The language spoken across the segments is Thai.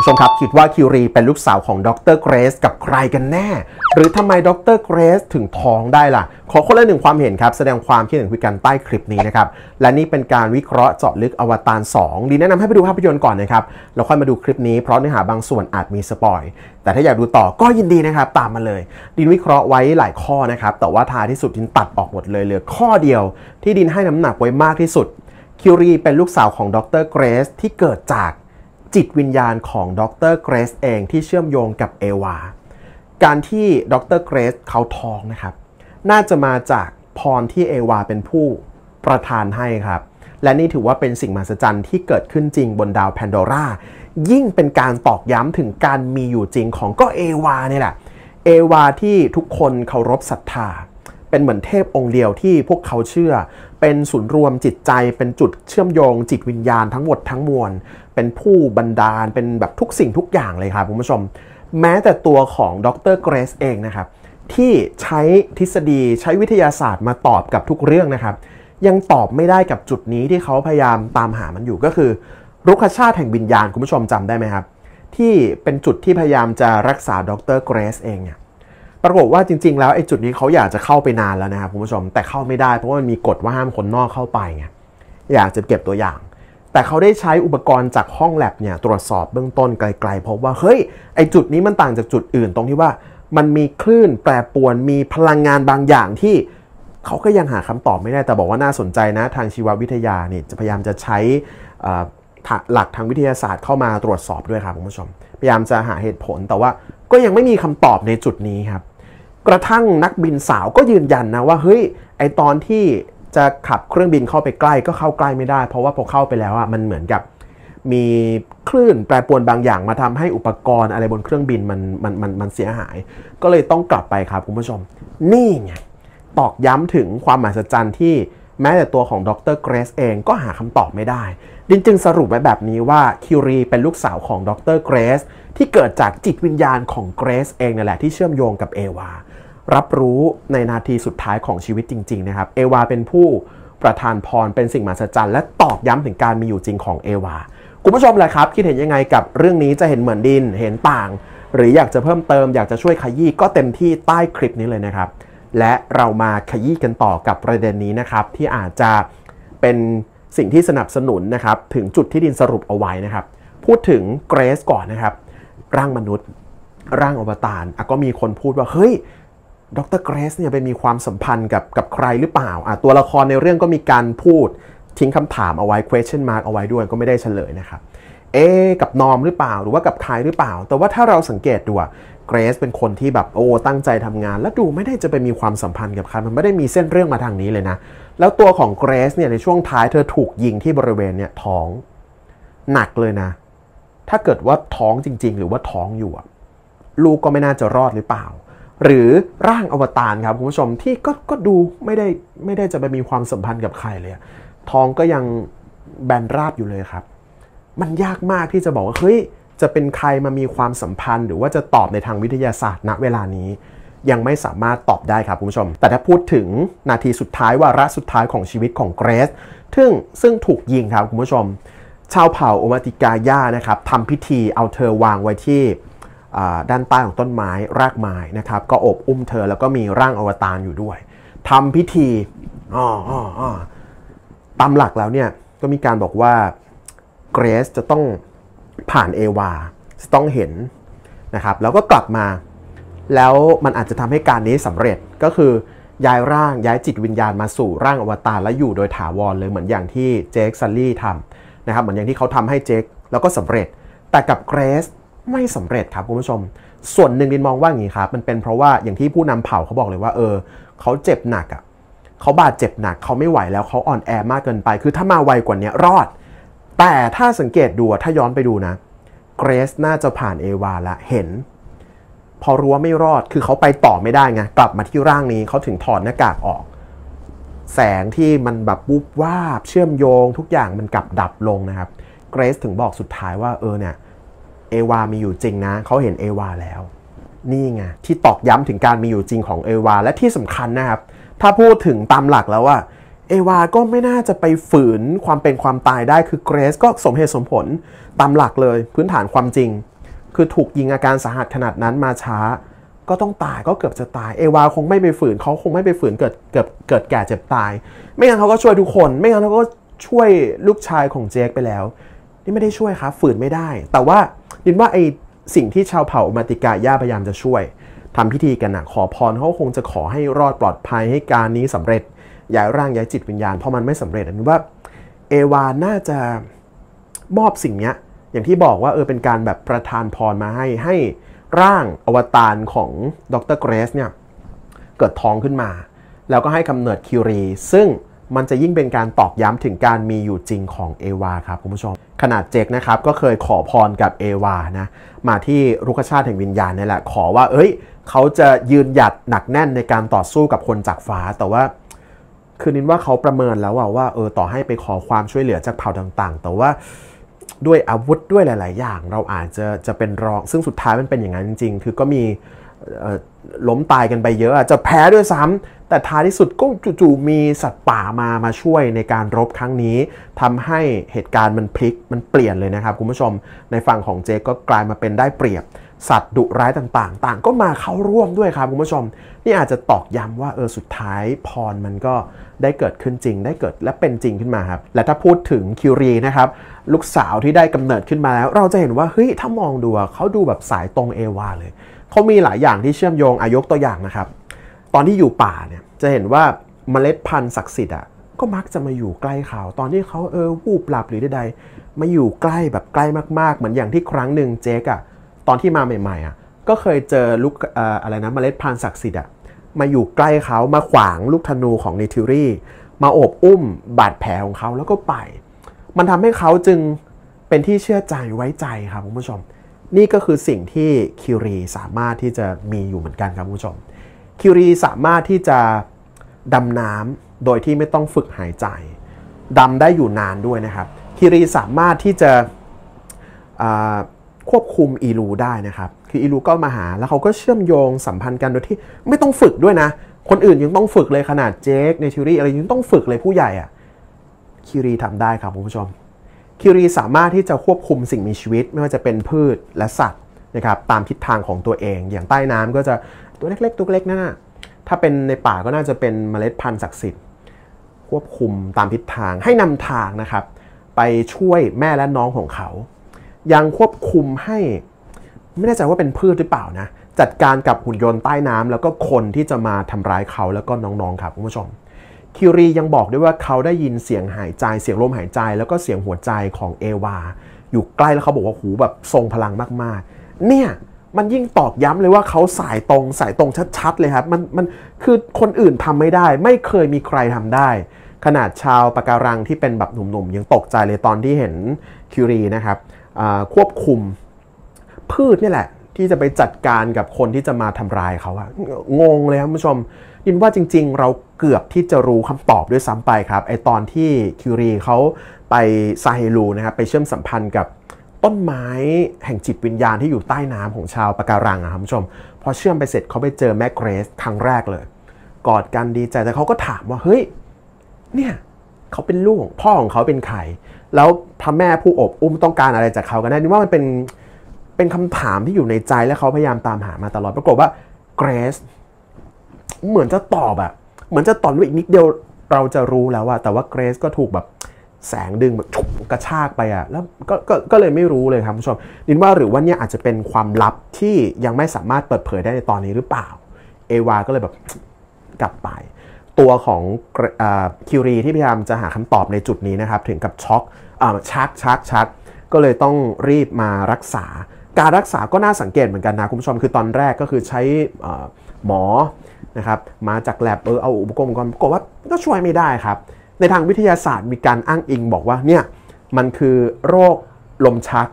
ผู้ชมครับคิดว่าคิวรีเป็นลูกสาวของดรเกรซกับใครกันแน่หรือทำไมดรเกรซถึงท้องได้ล่ะขอคนละหนึ่งความเห็นครับแสดงความคิดเห็นคุยกันใต้คลิปนี้นะครับและนี่เป็นการวิเคราะห์เจาะลึกอวตาร2ดีแนะนำให้ไปดูภาพยนตร์ก่อนนะครับแล้วค่อยมาดูคลิปนี้เพราะเนื้อหาบางส่วนอาจมีสปอยแต่ถ้าอยากดูต่อก็ยินดีนะครับตามมาเลยดินวิเคราะห์ไว้หลายข้อนะครับแต่ว่าท้ายที่สุดดินตัดออกหมดเลยเหลือข้อเดียวที่ดินให้น้ำหนักไว้มากที่สุดคิวรีเป็นลูกสาวของดรเกรซที่เกิดจากจิตวิญญาณของดรเกรซเองที่เชื่อมโยงกับเอวาการที่ดรเกรซเขาท้องนะครับน่าจะมาจากพรที่เอวาเป็นผู้ประทานให้ครับและนี่ถือว่าเป็นสิ่งมหัศจรรย์ที่เกิดขึ้นจริงบนดาวแพนโดรายิ่งเป็นการตอกย้ำถึงการมีอยู่จริงของก็เอวาเนี่ยแหละเอวาที่ทุกคนเคารพศรัทธาเป็นเหมือนเทพองค์เดียวที่พวกเขาเชื่อเป็นศูนย์รวมจิตใจเป็นจุดเชื่อมโยงจิตวิญญาณทั้งหมดทั้งมวลเป็นผู้บันดาลเป็นแบบทุกสิ่งทุกอย่างเลยครับคุณผู้ชมแม้แต่ตัวของดรเกรซเองนะครับที่ใช้ทฤษฎีใช้วิทยาศาสตร์มาตอบกับทุกเรื่องนะครับยังตอบไม่ได้กับจุดนี้ที่เขาพยายามตามหามันอยู่ก็คือรุกขชาติแห่งวิญญาณคุณผู้ชมจำได้ไหมครับที่เป็นจุดที่พยายามจะรักษาดรเกรซเองเนี่ยปรากฏว่าจริงๆแล้วไอ้จุดนี้เขาอยากจะเข้าไปนานแล้วนะครับคุณผู้ชมแต่เข้าไม่ได้เพราะว่ามันมีกฎว่าห้ามคนนอกเข้าไปไงอยากจะเก็บตัวอย่างแต่เขาได้ใช้อุปกรณ์จากห้องแลบเนี่ยตรวจสอบเบื้องต้นไกลๆพบว่าเฮ้ยไอ้จุดนี้มันต่างจากจุดอื่นตรงที่ว่ามันมีคลื่นแปรปรวนมีพลังงานบางอย่างที่เขาก็ยังหาคำตอบไม่ได้แต่บอกว่าน่าสนใจนะทางชีววิทยาเนี่ยจะพยายามจะใช้หลักทางวิทยาศาสตร์เข้ามาตรวจสอบด้วยครับคุณผู้ชมพยายามจะหาเหตุผลแต่ว่าก็ยังไม่มีคำตอบในจุดนี้ครับกระทั่งนักบินสาวก็ยืนยันนะว่าเฮ้ยไอตอนที่จะขับเครื่องบินเข้าไปใกล้ก็เข้าใกล้ไม่ได้เพราะว่าพอเข้าไปแล้วมันเหมือนกับมีคลื่นแปรปรวนบางอย่างมาทำให้อุปกรณ์อะไรบนเครื่องบินมันเสียหายก็เลยต้องกลับไปครับคุณผู้ชมนี่ไงตอกย้ำถึงความมหัศจรรย์ที่แม้แต่ตัวของดรเกรซเองก็หาคำตอบไม่ได้ดินจึงสรุปไว้แบบนี้ว่าคิวรีเป็นลูกสาวของดรเกรซที่เกิดจากจิตวิญญาณของเกรซเองนั่นแหละที่เชื่อมโยงกับเอวารับรู้ในนาทีสุดท้ายของชีวิตจริงๆนะครับเอวาเป็นผู้ประทานพรเป็นสิ่งมหัศจรรย์และตอกย้ำถึงการมีอยู่จริงของเอวาคุณผู้ชมล่ะครับคิดเห็นยังไงกับเรื่องนี้จะเห็นเหมือนดินเห็นต่างหรืออยากจะเพิ่มเติมอยากจะช่วยขยี้ก็เต็มที่ใต้คลิปนี้เลยนะครับและเรามาขยี้กันต่อกับประเด็นนี้นะครับที่อาจจะเป็นสิ่งที่สนับสนุนนะครับถึงจุดที่ดินสรุปเอาไว้นะครับพูดถึงเกรซก่อนนะครับร่างมนุษย์ร่างอวตารก็มีคนพูดว่าเฮ้ยดรเกรซเนี่ยไปมีความสัมพันธ์กับใครหรือเปล่าตัวละครในเรื่องก็มีการพูดทิ้งคำถามเอาไว้ question mark เอาไว้ด้วยก็ไม่ได้เฉลยนะครับกับนอมหรือเปล่าหรือว่ากับใครหรือเปล่าแต่ว่าถ้าเราสังเกตดูเกรซเป็นคนที่แบบตั้งใจทำงานและดูไม่ได้จะไปมีความสัมพันธ์กับใครมันไม่ได้มีเส้นเรื่องมาทางนี้เลยนะแล้วตัวของเกรซเนี่ยในช่วงท้ายเธอถูกยิงที่บริเวณเนี่ยท้องหนักเลยนะถ้าเกิดว่าท้องจริงๆหรือว่าท้องอยู่ลูกก็ไม่น่าจะรอดหรือเปล่าหรือร่างอวตารครับคุณผู้ชมที่ก็ดูไม่ได้จะไปมีความสัมพันธ์กับใครเลยท้องก็ยังแบนราบอยู่เลยครับมันยากมากที่จะบอกว่าเฮ้ยจะเป็นใครมามีความสัมพันธ์หรือว่าจะตอบในทางวิทยาศาสตร์ณเวลานี้ยังไม่สามารถตอบได้ครับคุณผู้ชมแต่ถ้าพูดถึงนาทีสุดท้ายวาระสุดท้ายของชีวิตของเกรซซึ่งถูกยิงครับคุณผู้ชมชาวเผ่าโอมาติกาย่านะครับทำพิธีเอาเธอวางไว้ที่ด้านใต้ของต้นไม้รากไม้นะครับก็อบอุ้มเธอแล้วก็มีร่างอวตารอยู่ด้วยทำพิธีตามหลักแล้วเนี่ยก็มีการบอกว่าเกรซจะต้องผ่านเอวาจะต้องเห็นนะครับแล้วก็กลับมาแล้วมันอาจจะทำให้การนี้สำเร็จก็คือย้ายร่างย้ายจิตวิญญาณมาสู่ร่างอวตารและอยู่โดยถาวรเลยเหมือนอย่างที่เจคซัลลี่ทำนะครับเหมือนอย่างที่เขาทำให้เจคแล้วก็สำเร็จแต่กับเกรซไม่สำเร็จครับคุณผู้ชมส่วนหนึ่งดินมองว่าอย่างนี้ครับมันเป็นเพราะว่าอย่างที่ผู้นำเผ่าเขาบอกเลยว่าเขาเจ็บหนักเขาบาดเจ็บหนักเขาไม่ไหวแล้วเขาอ่อนแอมากเกินไปคือถ้ามาไวกว่านี้รอดแต่ถ้าสังเกตดูถ้าย้อนไปดูนะเกรซน่าจะผ่านเอวาละเห็นพอรู้ว่าไม่รอดคือเขาไปต่อไม่ได้ไงกลับมาที่ร่างนี้เขาถึงถอดหน้ากากออกแสงที่มันแบบวุบวาบเชื่อมโยงทุกอย่างมันกลับดับลงนะครับเกรซถึงบอกสุดท้ายว่าเนี่ยเอวามีอยู่จริงนะเขาเห็นเอวาแล้วนี่ไงที่ตอกย้ำถึงการมีอยู่จริงของเอวาและที่สำคัญนะครับถ้าพูดถึงตามหลักแล้วว่าเอวาก็ไม่น่าจะไปฝืนความเป็นความตายได้คือเกรซก็สมเหตุสมผลตามหลักเลยพื้นฐานความจริง คือถูกยิงอาการสาหัสขนาดนั้นมาช้าก็ต้องตายก็เกือบจะตายเอวาคงไม่ไปฝืนเขาคงไม่ไปฝืนเกิดแก่เจ็บตายไม่งั้นเขาก็ช่วยทุกคนไม่งั้นเขาก็ช่วยลูกชายของเจคไปแล้วนี่ไม่ได้ช่วยครับฝืนไม่ได้แต่ว่ายินว่าไอสิ่งที่ชาวเผ่ามาติกาย่าพยายามจะช่วยทำพิธีกันนะขอพรเขาคงจะขอให้รอดปลอดภัยให้การนี้สำเร็จย้ายร่างย้ายจิตวิญญาณเพราะมันไม่สำเร็จอันนี้ว่าเอวาน่าจะมอบสิ่งนี้อย่างที่บอกว่าเป็นการแบบประทานพรมาให้ร่างอวตารของดร. เกรซเนี่ยเกิดท้องขึ้นมาแล้วก็ให้กำเนิดคิวรีซึ่งมันจะยิ่งเป็นการตอกย้ำถึงการมีอยู่จริงของเอวาครับคุณผู้ชมขนาดเจคนะครับก็เคยขอพรกับเอวานะมาที่รุกขชาติแห่งวิญญาณนี่แหละขอว่าเขาจะยืนหยัดหนักแน่นในการต่อสู้กับคนจากฟ้าแต่ว่าคือนินว่าเขาประเมินแล้วว่าต่อให้ไปขอความช่วยเหลือจากเผ่าต่างๆแต่ว่าด้วยอาวุธด้วยหลายๆอย่างเราอาจจะเป็นรองซึ่งสุดท้ายมันเป็นอย่างนั้นจริงๆคือก็มีล้มตายกันไปเยอะจะแพ้ด้วยซ้ำแต่ท้ายที่สุดก็จู่ๆมีสัตว์ป่ามาช่วยในการรบครั้งนี้ทำให้เหตุการณ์มันพลิกมันเปลี่ยนเลยนะครับคุณผู้ชมในฝั่งของเจคก็กลายมาเป็นได้เปรียบสัตว์ดุร้ายต่างๆก็มาเข้าร่วมด้วยครับคุณผู้ชมนี่อาจจะตอกย้ำว่าสุดท้ายพรมันก็ได้เกิดขึ้นจริงได้เกิดและเป็นจริงขึ้นมาครับและถ้าพูดถึงคิวรีนะครับลูกสาวที่ได้กำเนิดขึ้นมาแล้วเราจะเห็นว่าถ้ามองดูเขาดูแบบสายตรงเอวาเลยเขามีหลายอย่างที่เชื่อมโยงยกตัวอย่างนะครับตอนที่อยู่ป่าเนี่ยจะเห็นว่าเมล็ดพันธุ์ศักดิ์สิทธิ์ก็มักจะมาอยู่ใกล้เขาตอนที่เขาวูบหลับหรือใดๆมาอยู่ใกล้แบบใกล้มากๆเหมือนอย่างที่ครั้งหนึ่งเจคตอนที่มาใหม่ๆก็เคยเจอลูกเมล็ดพันธุ์ศักดิ์สิทธิ์มาอยู่ใกล้เขามาขวางลูกธนูของเนทิรีมาโอบอุ้มบาดแผลของเขาแล้วก็ไปมันทำให้เขาจึงเป็นที่เชื่อใจไว้ใจครับคุณผู้ชมนี่ก็คือสิ่งที่คิวรีสามารถที่จะมีอยู่เหมือนกันครับคุณผู้ชมคิวรีสามารถที่จะดำน้ำโดยที่ไม่ต้องฝึกหายใจดำได้อยู่นานด้วยนะครับคิวรีสามารถที่จะควบคุมอีลูได้นะครับคืออีลูก็มาหาแล้วเขาก็เชื่อมโยงสัมพันธ์กันโดยที่ไม่ต้องฝึกด้วยนะคนอื่นยังต้องฝึกเลยขนาดเจคในทิวรี่อะไรยังต้องฝึกเลยผู้ใหญ่คิวรีทำได้ครับคุณผู้ชมคิวรีสามารถที่จะควบคุมสิ่งมีชีวิตไม่ว่าจะเป็นพืชและสัตว์นะครับตามทิศทางของตัวเองอย่างใต้น้ำก็จะตัวเล็กๆตัวเล็กนั่นนะถ้าเป็นในป่าก็น่าจะเป็นเมล็ดพันธุ์ศักดิ์สิทธิ์ควบคุมตามทิศทางให้นำทางนะครับไปช่วยแม่และน้องของเขายังควบคุมให้ไม่แน่ใจว่าเป็นพืชหรือเปล่านะจัดการกับหุ่นยนต์ใต้น้ำแล้วก็คนที่จะมาทำร้ายเขาแล้วก็น้องๆครับคุณผู้ชมคิวรียังบอกด้วยว่าเขาได้ยินเสียงหายใจเสียงลมหายใจแล้วก็เสียงหัวใจของเอวาอยู่ใกล้แล้วเขาบอกว่าหูแบบทรงพลังมากๆเนี่ยมันยิ่งตอกย้ำเลยว่าเขาสายตรงชัดๆเลยครับมันคือคนอื่นทำไม่ได้ไม่เคยมีใครทำได้ขนาดชาวปะการังที่เป็นแบบหนุ่มๆยังตกใจเลยตอนที่เห็นคิวรีนะครับควบคุมพืชนี่แหละที่จะไปจัดการกับคนที่จะมาทำร้ายเขางงเลยครับคุณผู้ชมยินว่าจริงๆเราเกือบที่จะรู้คำตอบด้วยซ้ำไปครับไอตอนที่คิวรีเขาไปซาเฮลูนะครับไปเชื่อมสัมพันธ์กับต้นไม้แห่งจิตวิญญาณที่อยู่ใต้น้ำของชาวปะการังครับคุณผู้ชมพอเชื่อมไปเสร็จเขาไปเจอแม่เกรซครั้งแรกเลยกอดกันดีใจแต่เขาก็ถามว่าเฮ้ยเนี่ยเขาเป็นลูกพ่อของเขาเป็นใครแล้วพระแม่ผู้อบอุ้มต้องการอะไรจากเขากันแน่นี่ว่ามันเป็นคำถามที่อยู่ในใจและเขาพยายามตามหามาตลอดปรากฏว่าเกรซเหมือนจะตอบเหมือนจะตอบอีกนิดเดียวเราจะรู้แล้วแต่ว่าเกรซก็ถูกแบบแสงดึงแบบกระชากไปแล้วก็เลยไม่รู้เลยครับคุณผู้ชมนินว่าหรือว่าเนี่ยอาจจะเป็นความลับที่ยังไม่สามารถเปิดเผยได้ในตอนนี้หรือเปล่าเอวาก็เลยแบบกลับไปตัวของคิวรีที่พยายามจะหาคำตอบในจุดนี้นะครับถึงกับช็อกชักก็เลยต้องรีบมารักษาการรักษาก็น่าสังเกตเหมือนกันนะคุณผู้ชมคือตอนแรกก็คือใช้หมอนะครับมาจากแลบเอาอุปกรณ์ก่อนปรากฏว่าก็ช่วยไม่ได้ครับในทางวิทยาศาสตร์มีการอ้างอิงบอกว่าเนี่ยมันคือโรคลมชัก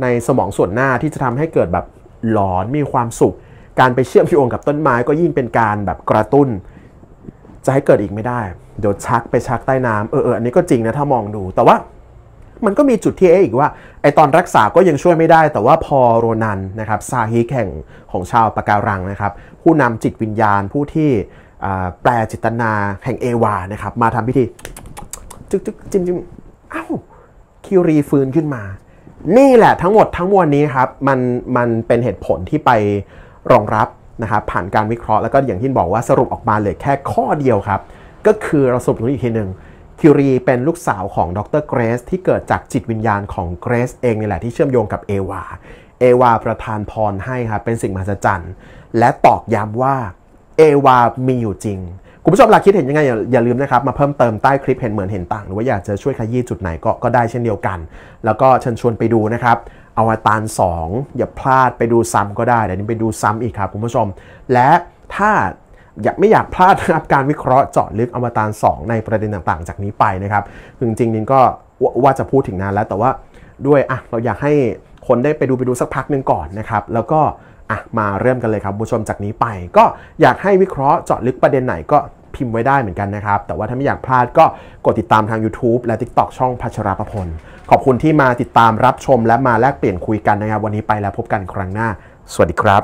ในสมองส่วนหน้าที่จะทำให้เกิดแบบหลอนมีความสุขการไปเชื่อมโยงกับต้นไม้ก็ยิ่งเป็นการแบบกระตุ้นจะให้เกิดอีกไม่ได้เดี๋ยวชักไปชักใต้น้ำอันนี้ก็จริงนะถ้ามองดูแต่ว่ามันก็มีจุดที่อีกว่าไอตอนรักษาก็ยังช่วยไม่ได้แต่ว่าพอโรนันนะครับซาฮิแห่งของชาวปะการังนะครับผู้นำจิตวิญญาณผู้ที่แปลจิตนาแห่งเอวานะครับมาทำพิธีจึ๊กจิ้มคิวรีฟื้นขึ้นมา นี่แหละทั้งหมดทั้งมวลนี้ครับมันเป็นเหตุผลที่ไปรองรับนะครับผ่านการวิเคราะห์แล้วก็อย่างที่บอกว่าสรุปออกมาเลยแค่ข้อเดียวครับก็คือเราสรุปตรงนี้อีกทีหนึ่งคิวรีเป็นลูกสาวของดรเกรซที่เกิดจากจิตวิญญาณของเกรซเองนี่แหละที่เชื่อมโยงกับเอวาประทานพรให้ครับเป็นสิ่งมหัศจรรย์และตอกย้ำว่าเอวามีอยู่จริงคุณผู้ชมหลักคิดเห็นยังไงอย่าลืมนะครับมาเพิ่มเติมใต้คลิปเห็นเหมือนเห็นต่างหรือว่าอยากจะช่วยขยี้จุดไหนก็ได้เช่นเดียวกันแล้วก็เชิญชวนไปดูนะครับอวตาร2อย่าพลาดไปดูซ้ำก็ได้เดี๋ยวนี้ไปดูซ้ำอีกครับคุณผู้ชมและถ้าไม่อยากพลาดนะครับการวิเคราะห์เจาะลึกอวตาร2ในประเด็นต่างๆจากนี้ไปนะครับจริงๆนินก็ว่าจะพูดถึงนานแล้วแต่ว่าด้วยเราอยากให้คนได้ไปดูสักพักหนึ่งก่อนนะครับแล้วก็มาเริ่มกันเลยครับผู้ชมจากนี้ไปก็อยากให้วิเคราะห์เจาะลึกประเด็นไหนก็พิมพ์ไว้ได้เหมือนกันนะครับแต่ว่าถ้าไม่อยากพลาดก็กดติดตามทาง YouTube และ TikTok ช่องพัชราภพลขอบคุณที่มาติดตามรับชมและมาแลกเปลี่ยนคุยกันนะครับวันนี้ไปแล้วพบกันครั้งหน้าสวัสดีครับ